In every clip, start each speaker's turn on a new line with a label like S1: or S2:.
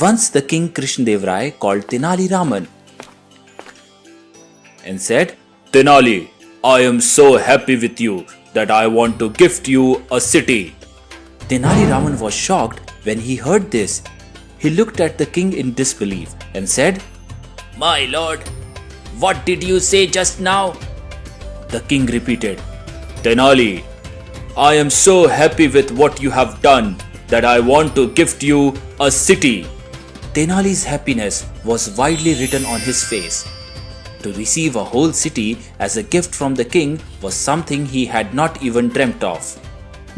S1: Once the king Krishnadev Rai called Tenali Raman and said, "Tenali, I am so happy with you that I want to gift you a city." Tenali Raman was shocked when he heard this. He looked at the king in disbelief and said,
S2: My lord, what did you say just now?
S1: The king repeated, "Tenali, I am so happy with what you have done that I want to gift you a city." Tenali's happiness was widely written on his face. To receive a whole city as a gift from the king was something he had not even dreamt of.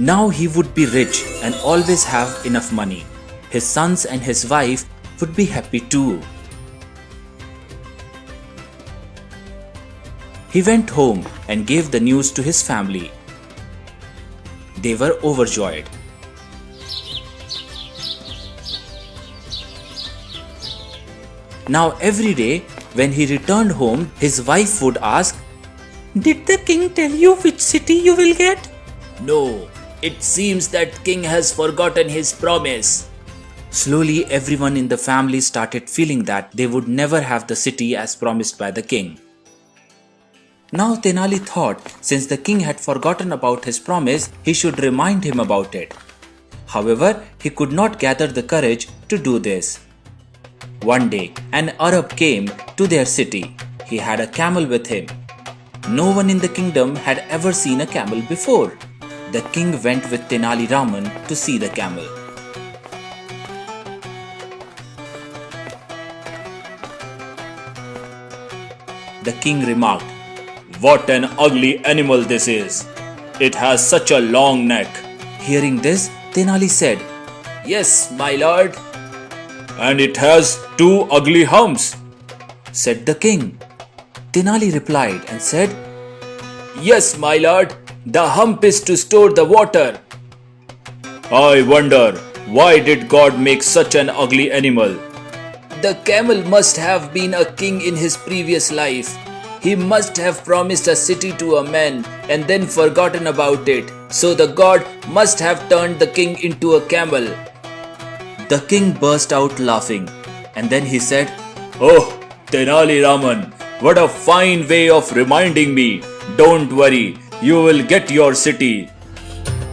S1: Now he would be rich and always have enough money. His sons and his wife would be happy too. He went home and gave the news to his family. They were overjoyed. Now every day when he returned home, his wife would ask,
S2: Did the king tell you which city you will get? No, it seems that king has forgotten his promise.
S1: Slowly everyone in the family started feeling that they would never have the city as promised by the king. Now Tenali thought since the king had forgotten about his promise, he should remind him about it. However, he could not gather the courage to do this. One day, an Arab came to their city. He had a camel with him. No one in the kingdom had ever seen a camel before. The king went with Tenali Raman to see the camel. The king remarked, "What an ugly animal this is! It has such a long neck." Hearing this, Tenali said,
S2: Yes, my lord.
S1: "And it has two ugly humps," said the king. Tenali replied and said,
S2: Yes, my lord. The hump is to store the water.
S1: "I wonder, why did God make such an ugly animal?"
S2: The camel must have been a king in his previous life. He must have promised a city to a man and then forgotten about it. So the god must have turned the king into a camel.
S1: The king burst out laughing and then he said, "Oh, Tenali Raman, what a fine way of reminding me. Don't worry, you will get your city."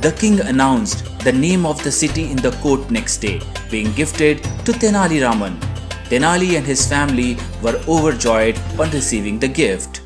S1: The king announced the name of the city in the court next day, being gifted to Tenali Raman. Tenali and his family were overjoyed on receiving the gift.